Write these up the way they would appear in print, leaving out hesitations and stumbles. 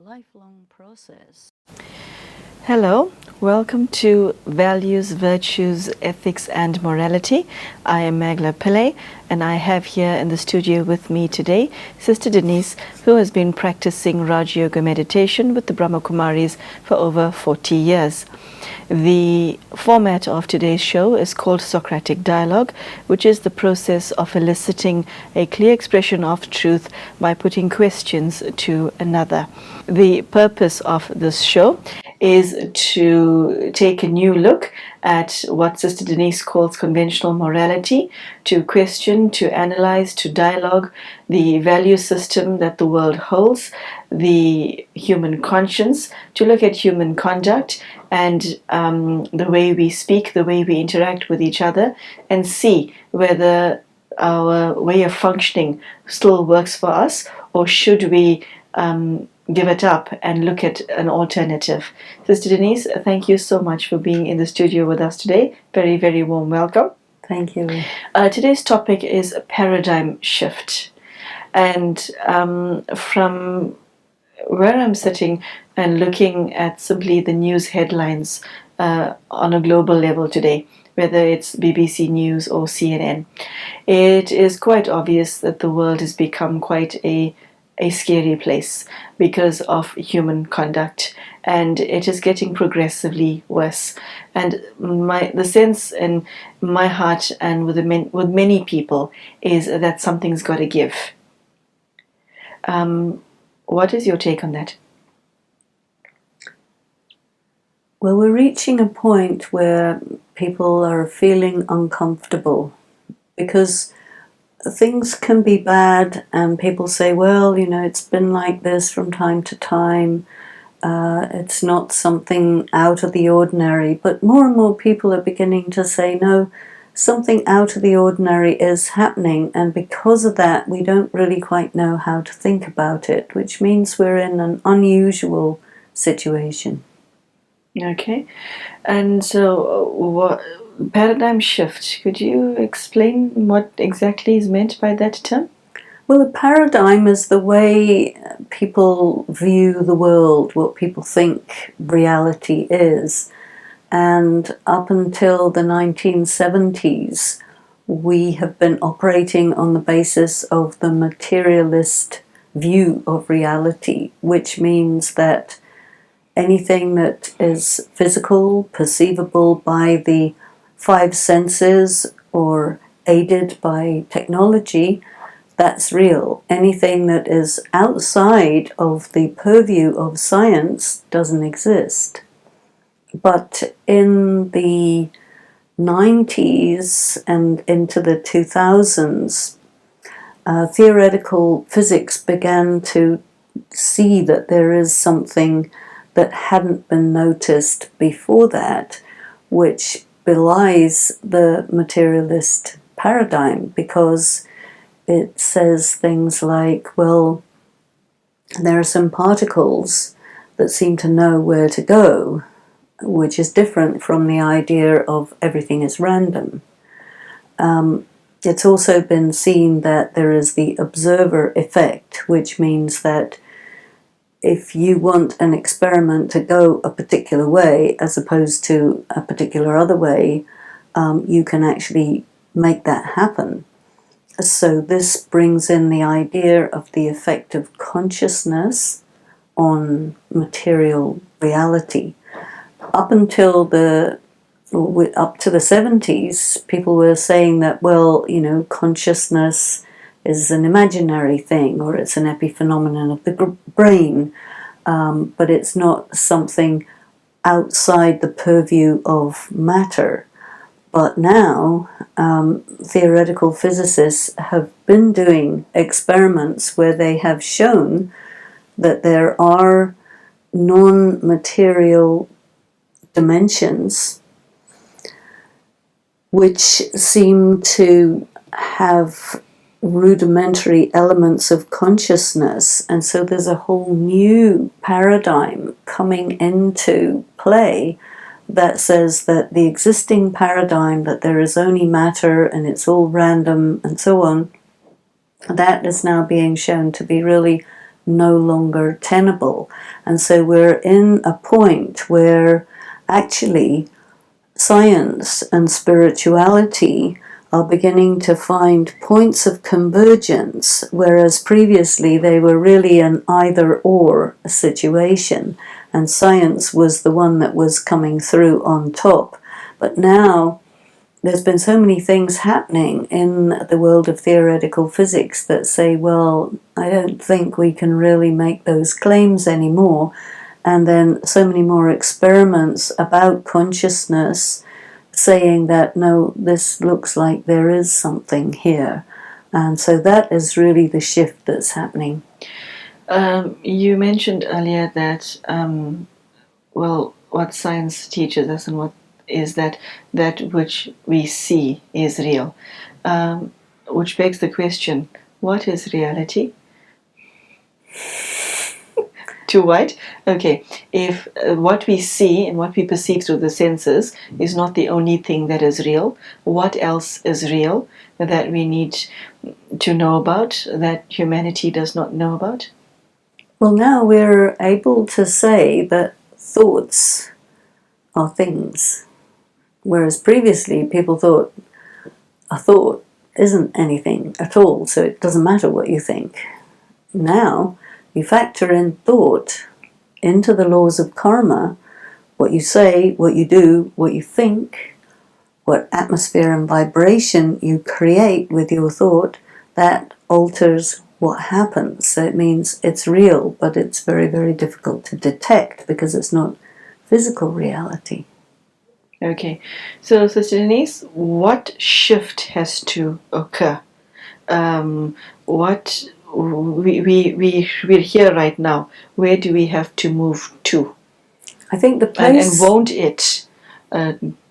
Lifelong process. Hello, welcome to Values, Virtues, Ethics and Morality. I am Mangela Pillay, and I have here in the studio with me today Sister Denise, who has been practicing Rajyoga Meditation with the Brahma Kumaris for over 40 years. The format of today's show is called Socratic Dialogue, which is the process of eliciting a clear expression of truth by putting questions to another. The purpose of this show is to take a new look at what Sister Denise calls conventional morality, to question, to analyze, to dialogue the value system that the world holds, the human conscience, to look at human conduct and the way we speak, the way we interact with each other, and see whether our way of functioning still works for us, or should we give it up and look at an alternative. Sister Denise, thank you so much for being in the studio with us today. Very, very warm welcome. Thank you. Today's topic is a paradigm shift. And from where I'm sitting and looking at simply the news headlines on a global level today, whether it's BBC News or CNN, it is quite obvious that the world has become quite a scary place because of human conduct, and it is getting progressively worse. And the sense in my heart and with many people is that something's got to give. What is your take on that? Well, we're reaching a point where people are feeling uncomfortable because things can be bad, and people say, well, it's been like this from time to time. It's not something out of the ordinary. But more and more people are beginning to say, no, something out of the ordinary is happening, and because of that, we don't really quite know how to think about it, which means we're in an unusual situation. Okay. And so what paradigm shift, could you explain what exactly is meant by that term? Well, a paradigm is the way people view the world, what people think reality is. And up until the 1970s, we have been operating on the basis of the materialist view of reality, which means that anything that is physical, perceivable by the five senses or aided by technology, that's real. Anything that is outside of the purview of science doesn't exist. But in the 90s and into the 2000s, theoretical physics began to see that there is something that hadn't been noticed before that, which belies the materialist paradigm, because it says things like, well, there are some particles that seem to know where to go, which is different from the idea of everything is random. It's also been seen that there is the observer effect, which means that if you want an experiment to go a particular way as opposed to a particular other way, you can actually make that happen. So this brings in the idea of the effect of consciousness on material reality. Up to the 70s, people were saying that, well, consciousness is an imaginary thing, or it's an epiphenomenon of the brain, but it's not something outside the purview of matter. But now, theoretical physicists have been doing experiments where they have shown that there are non-material dimensions which seem to have rudimentary elements of consciousness. And so there's a whole new paradigm coming into play that says that the existing paradigm, that there is only matter and it's all random and so on, that is now being shown to be really no longer tenable. And so we're in a point where actually science and spirituality are beginning to find points of convergence, whereas previously they were really an either-or situation, and science was the one that was coming through on top. But now there's been so many things happening in the world of theoretical physics that say, well, I don't think we can really make those claims anymore. And then so many more experiments about consciousness saying that, no, this looks like there is something here. And so that is really the shift that's happening. You mentioned earlier that, what science teaches us and what is that which we see is real, which begs the question, what is reality? Too wide? Okay, if what we see and what we perceive through the senses is not the only thing that is real, what else is real that we need to know about, that humanity does not know about? Well, now we're able to say that thoughts are things, whereas previously people thought a thought isn't anything at all, so it doesn't matter what you think. Now you factor in thought into the laws of karma, what you say, what you do, what you think, what atmosphere and vibration you create with your thought, that alters what happens. So it means it's real, but it's very, very difficult to detect because it's not physical reality. Okay, so Sister Denise, what shift has to occur? We're here right now. Where do we have to move to? I think the place... And won't it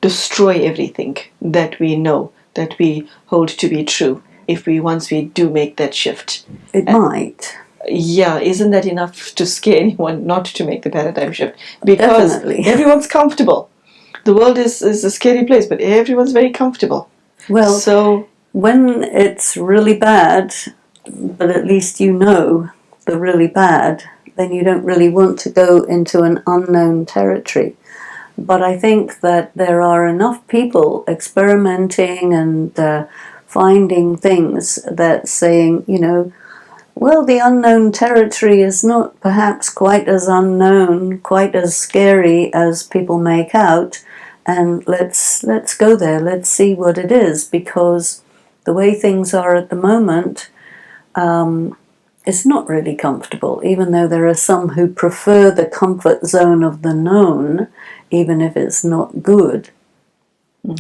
destroy everything that we know, that we hold to be true, if once we do make that shift? It might. Yeah, isn't that enough to scare anyone not to make the paradigm shift? Because Definitely. Everyone's comfortable. The world is a scary place, but everyone's very comfortable. Well, so when it's really bad, but at least you know the really bad, then you don't really want to go into an unknown territory. But I think that there are enough people experimenting and finding things that saying, well, the unknown territory is not perhaps quite as unknown, quite as scary as people make out, and let's go there, let's see what it is, because the way things are at the moment, it's not really comfortable, even though there are some who prefer the comfort zone of the known, even if it's not good.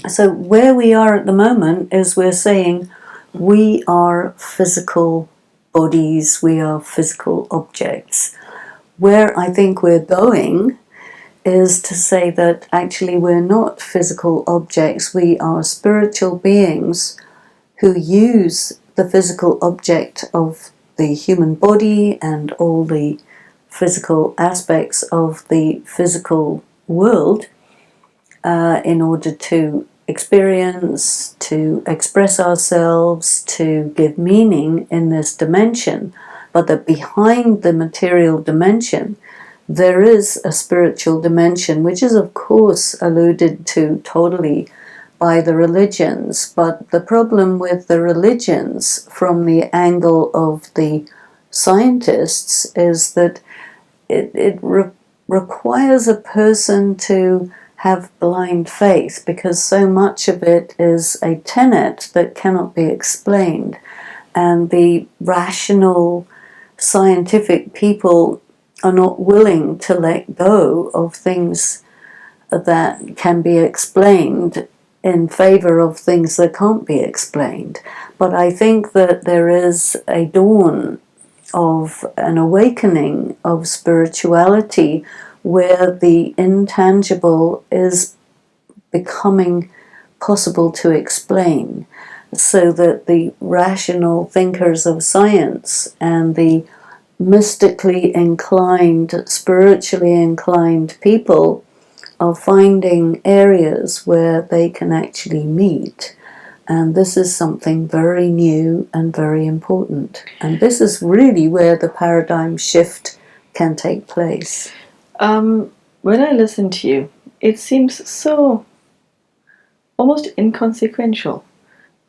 So where we are at the moment is we're saying we are physical bodies, we are physical objects. Where I think we're going is to say that actually we're not physical objects, we are spiritual beings who use the physical object of the human body and all the physical aspects of the physical world in order to experience, to express ourselves, to give meaning in this dimension, but that behind the material dimension there is a spiritual dimension, which is of course alluded to totally by the religions. But the problem with the religions from the angle of the scientists is that it requires a person to have blind faith, because so much of it is a tenet that cannot be explained, and the rational scientific people are not willing to let go of things that can be explained in favor of things that can't be explained. But I think that there is a dawn of an awakening of spirituality where the intangible is becoming possible to explain, so that the rational thinkers of science and the mystically inclined, spiritually inclined people are finding areas where they can actually meet. And this is something very new and very important. And this is really where the paradigm shift can take place. When I listen to you, it seems so almost inconsequential.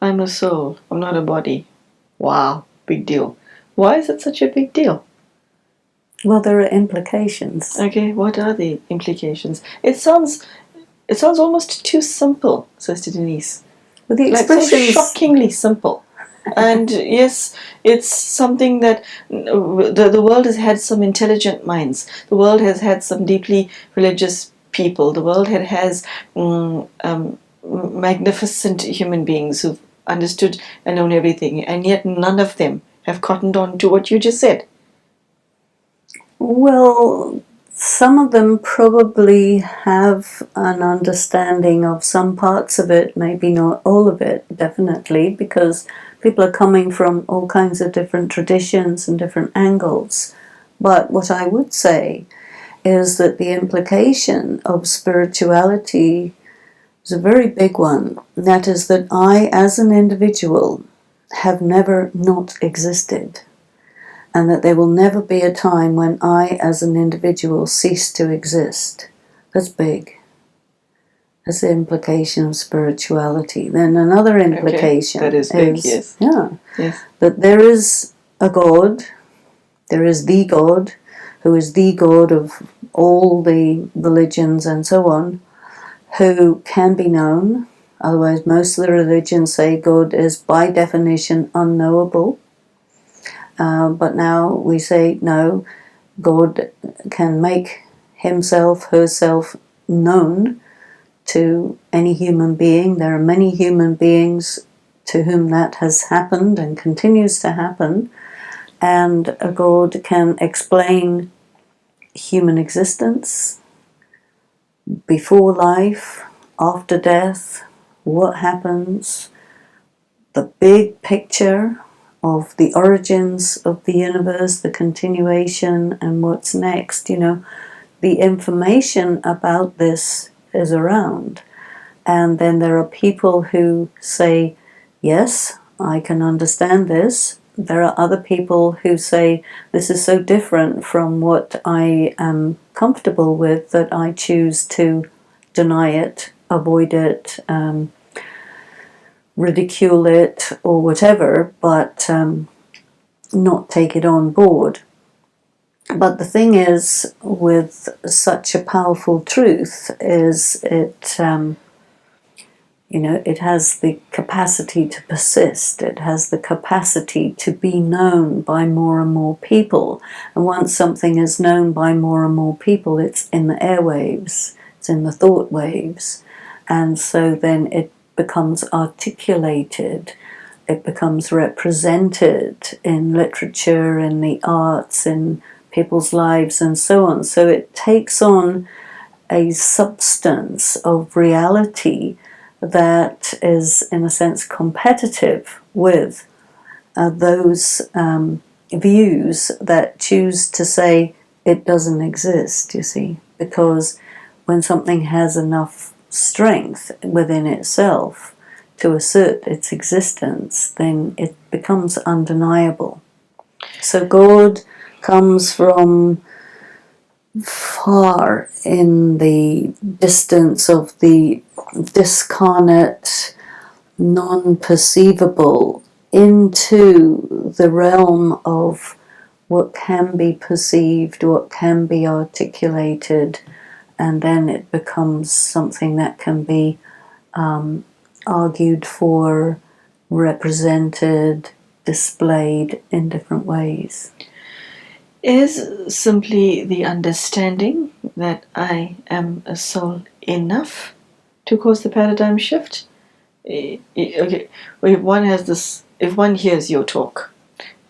I'm a soul, I'm not a body. Wow, big deal. Why is it such a big deal? Well, there are implications. Okay, what are the implications? It sounds almost too simple, Sister Denise. Well, the Like so expressions, shockingly simple. And yes, it's something that the world has had some intelligent minds. The world has had some deeply religious people. The world has magnificent human beings who've understood and known everything, and yet none of them have cottoned on to what you just said. well, some of them probably have an understanding of some parts of it, maybe not all of it, definitely, because people are coming from all kinds of different traditions and different angles. But what I would say is that the implication of spirituality is a very big one. That is that I, as an individual, have never not existed. And that there will never be a time when I, as an individual, cease to exist. That's big. That's the implication of spirituality. Then another implication that is big, yes. Yes. That there is a God, there is the God, who is the God of all the religions and so on, who can be known. Otherwise, most of the religions say God is by definition unknowable. But now we say, no, God can make himself, herself known to any human being. There are many human beings to whom that has happened and continues to happen. And a God can explain human existence, before life, after death, what happens, the big picture of the origins of the universe, the continuation, and what's next. The information about this is around. And then there are people who say, yes, I can understand this. There are other people who say, this is so different from what I am comfortable with that I choose to deny it, avoid it, ridicule it, or whatever, but not take it on board. But the thing is, with such a powerful truth, is it has the capacity to persist. It has the capacity to be known by more and more people. And once something is known by more and more people, it's in the airwaves, it's in the thought waves. And so then it becomes articulated, it becomes represented in literature, in the arts, in people's lives, and so on. So it takes on a substance of reality that is, in a sense, competitive with those views that choose to say it doesn't exist, you see. Because when something has enough strength within itself to assert its existence, then it becomes undeniable. So God comes from far in the distance of the discarnate, non-perceivable, into the realm of what can be perceived, what can be articulated, and then it becomes something that can be argued for, represented, displayed in different ways. Is simply the understanding that I am a soul enough? to cause the paradigm shift? Okay, if one has this, if one hears your talk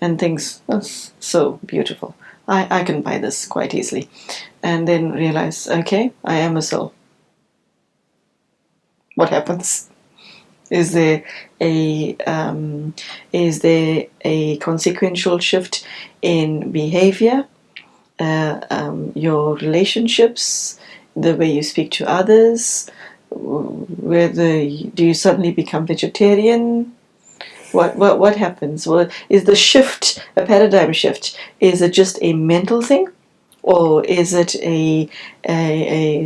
and thinks, that's so beautiful, I can buy this quite easily, and then realize, okay, I am a soul. What happens? Is there a consequential shift in behavior, your relationships, the way you speak to others? Do you suddenly become vegetarian? What happens? Well, is the shift a paradigm shift? Is it just a mental thing, or is it a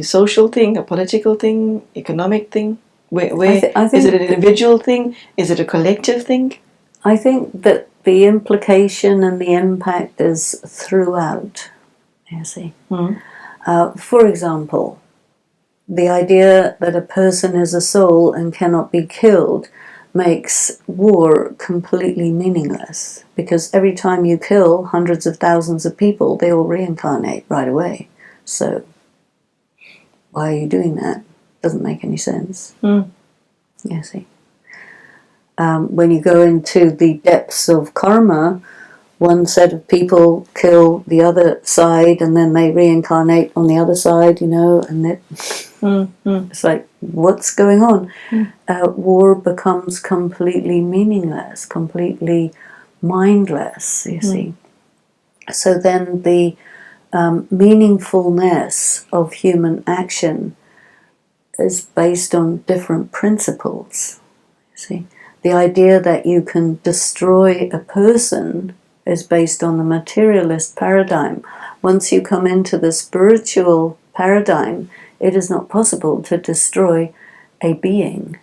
social thing, a political thing, economic thing? Where I think is it an individual thing? Is it a collective thing? I think that the implication and the impact is throughout. You see, for example, the idea that a person is a soul and cannot be killed makes war completely meaningless, because every time you kill hundreds of thousands of people, they all reincarnate right away. So why are you doing that? Doesn't make any sense. You see, when you go into the depths of karma, one set of people kill the other side, and then they reincarnate on the other side, and it's like, what's going on? War becomes completely meaningless, completely mindless, you see. So then the meaningfulness of human action is based on different principles, you see. The idea that you can destroy a person is based on the materialist paradigm. Once you come into the spiritual paradigm, it is not possible to destroy a being.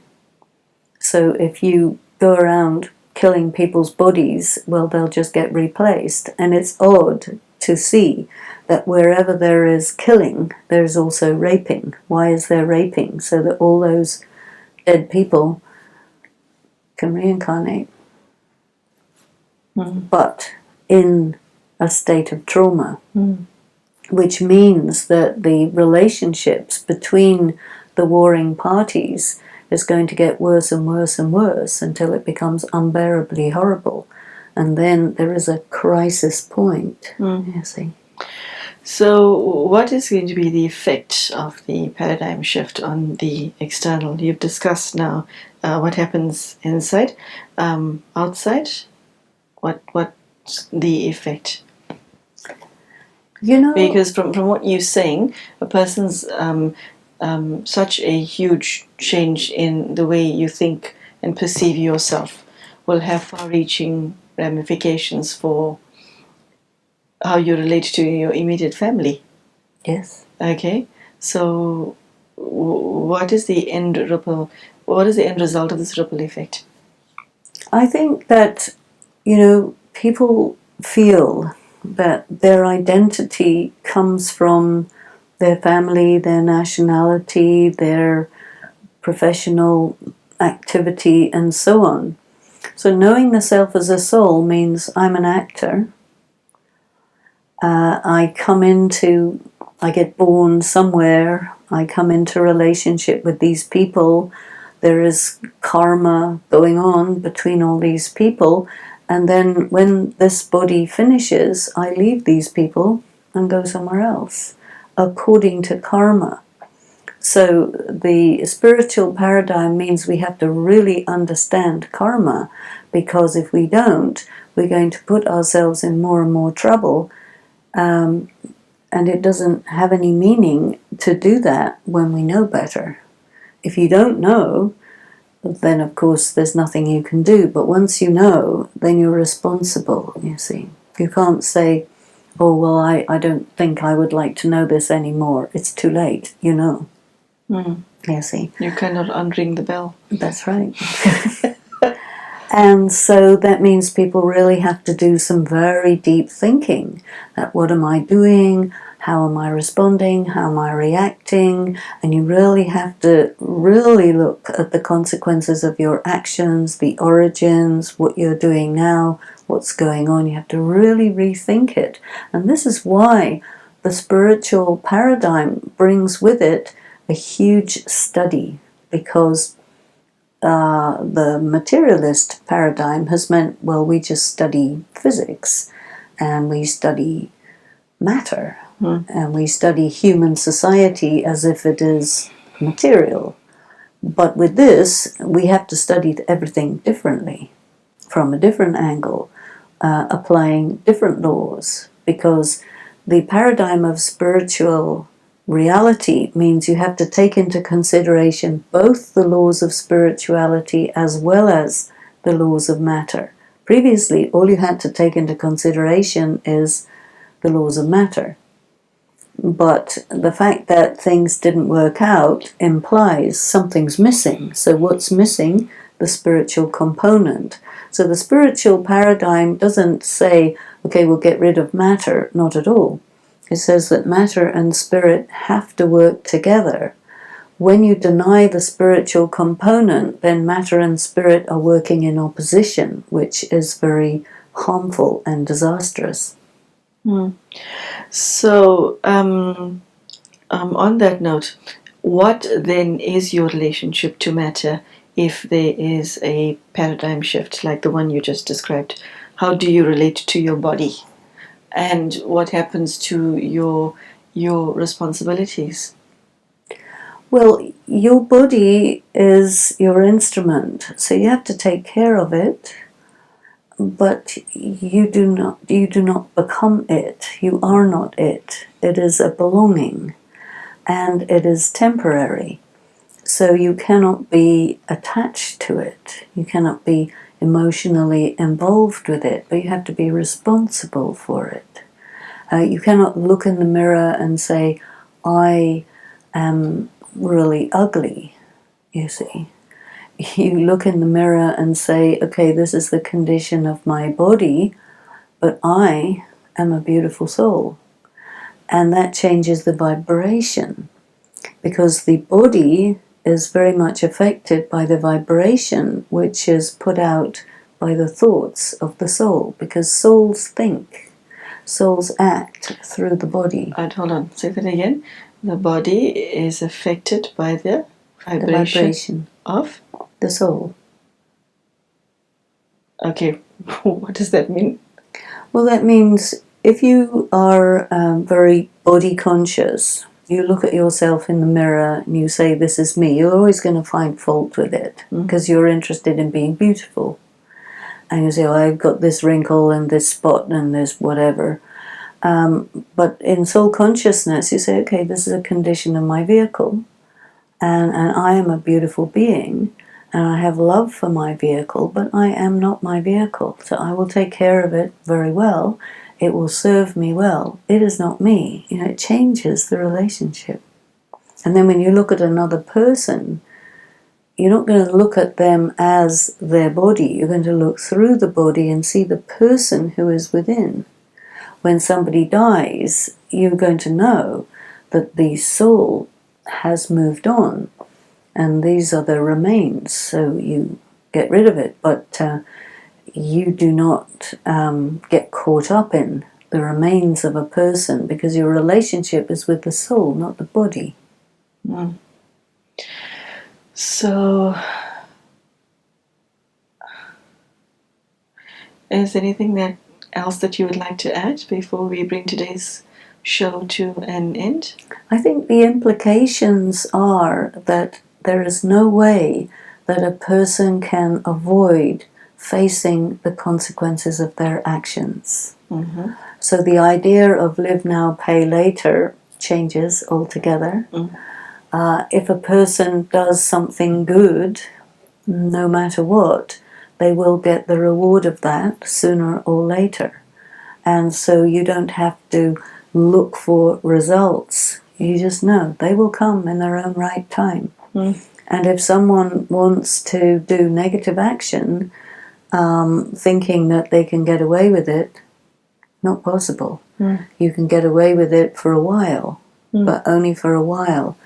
So if you go around killing people's bodies, well, they'll just get replaced. And it's odd to see that wherever there is killing, there's also raping. Why is there raping? So that all those dead people can reincarnate. But in a state of trauma, which means that the relationships between the warring parties is going to get worse and worse and worse until it becomes unbearably horrible. And then there is a crisis point, you see. So what is going to be the effect of the paradigm shift on the external? You've discussed now what happens inside. Outside, what's the effect? Because from what you're saying, a person's such a huge change in the way you think and perceive yourself will have far-reaching ramifications for how you relate to your immediate family. Yes. Okay. So, what is the end ripple? What is the end result of this ripple effect? I think that people feel that their identity comes from their family, their nationality, their professional activity, and so on. So knowing the self as a soul means I'm an actor. I get born somewhere, I come into relationship with these people, there is karma going on between all these people, and then when this body finishes, I leave these people and go somewhere else, according to karma. So the spiritual paradigm means we have to really understand karma, because if we don't, we're going to put ourselves in more and more trouble. And it doesn't have any meaning to do that when we know better. If you don't know, then of course there's nothing you can do. But once you know, then you're responsible, you see. You can't say, oh, well, I don't think I would like to know this anymore. It's too late, You see. You cannot unring the bell. That's right. And so that means people really have to do some very deep thinking. That what am I doing? How am I responding? How am I reacting? And you really have to really look at the consequences of your actions, the origins, what you're doing now, what's going on. You have to really rethink it. And this is why the spiritual paradigm brings with it a huge study. because the materialist paradigm has meant, well, we just study physics and we study matter and we study human society as if it is material. But with this, we have to study everything differently, from a different angle, applying different laws, because the paradigm of spiritual reality means you have to take into consideration both the laws of spirituality as well as the laws of matter. Previously, all you had to take into consideration is the laws of matter. But the fact that things didn't work out implies something's missing. So what's missing? The spiritual component. So the spiritual paradigm doesn't say, okay, we'll get rid of matter. Not at all. It says that matter and spirit have to work together. When you deny the spiritual component, then matter and spirit are working in opposition, which is very harmful and disastrous. So, on that note, what then is your relationship to matter if there is a paradigm shift like the one you just described? How do you relate to your body? And what happens to your responsibilities? Well, your body is your instrument, so you have to take care of it, but you do not become it. You are not it. It is a belonging, and it is temporary. So you cannot be attached to it. You cannot be emotionally involved with it, but you have to be responsible for it. You cannot look in the mirror and say, I am really ugly, you see. You look in the mirror and say, okay, this is the condition of my body, but I am a beautiful soul. And that changes the vibration, because the body is very much affected by the vibration which is put out by the thoughts of the soul, because souls think, souls act through the body. Hold on, say that again. The body is affected by the vibration of the soul. Okay, what does that mean? Well, that means if you are very body conscious, you look at yourself in the mirror and you say, this is me, you're always going to find fault with it, because you're interested in being beautiful. And you say, oh, I've got this wrinkle and this spot and this whatever. But in soul consciousness, you say, okay, this is a condition of my vehicle, and I am a beautiful being, and I have love for my vehicle, but I am not my vehicle. So I will take care of it very well. It will serve me well. It is not me. You know, it changes the relationship. And then when you look at another person, you're not going to look at them as their body. You're going to look through the body and see the person who is within. When somebody dies, you're going to know that the soul has moved on, and these are the remains, so you get rid of it, but you do not get caught up in the remains of a person, because your relationship is with the soul, not the body. So, is there anything else that you would like to add before we bring today's show to an end? I think the implications are that there is no way that a person can avoid facing the consequences of their actions. So the idea of live now, pay later changes altogether. If a person does something good, no matter what, they will get the reward of that sooner or later. And so you don't have to look for results. You just know they will come in their own right time. And if someone wants to do negative action, thinking that they can get away with it, not possible. You can get away with it for a while, but only for a while.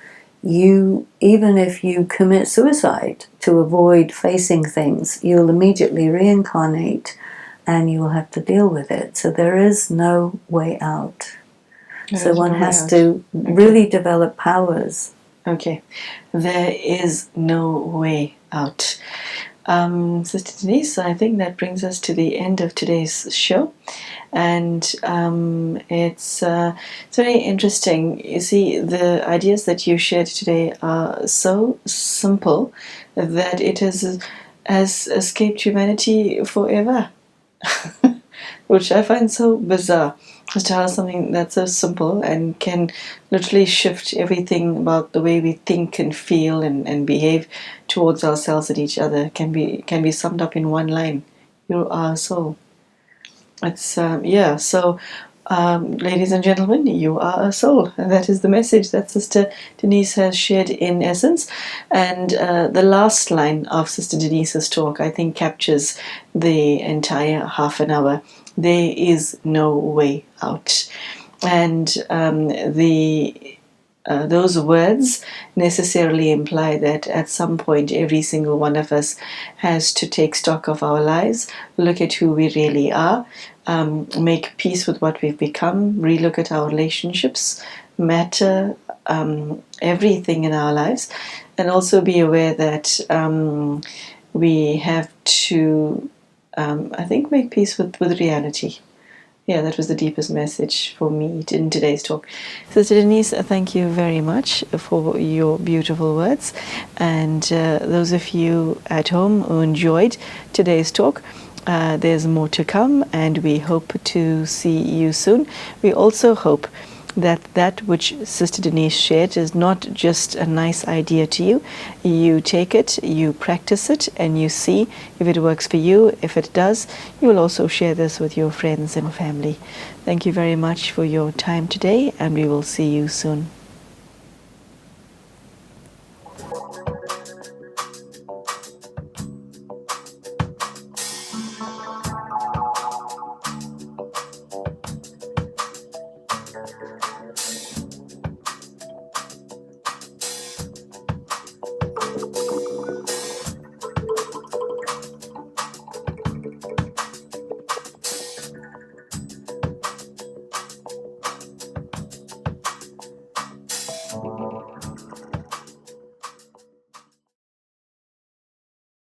Even if you commit suicide to avoid facing things, you'll immediately reincarnate and you will have to deal with it. So there is no way out. So one has to really develop powers. Okay, there is no way out. Sister Denise, I think that brings us to the end of today's show, and it's very interesting. You see, the ideas that you shared today are so simple that it has escaped humanity forever, which I find so bizarre. Just how something that's so simple and can literally shift everything about the way we think and feel and behave towards ourselves and each other can be summed up in one line. You are a soul. It's yeah. So, ladies and gentlemen, you are a soul, and that is the message that Sister Denise has shared in essence. And the last line of Sister Denise's talk, I think, captures the entire half an hour. There is no way out, and those words necessarily imply that at some point every single one of us has to take stock of our lives, look at who we really are, make peace with what we've become, relook at our relationships, matter, everything in our lives, and also be aware that we have to, I think, make peace with reality. Yeah, that was the deepest message for me in today's talk. Sister Denise, thank you very much for your beautiful words. And those of you at home who enjoyed today's talk, there's more to come, and we hope to see you soon. We also hope that which Sister Denise shared is not just a nice idea to you. You take it, you practice it, and you see if it works for you. If it does, you will also share this with your friends and family. Thank you very much for your time today, and we will see you soon.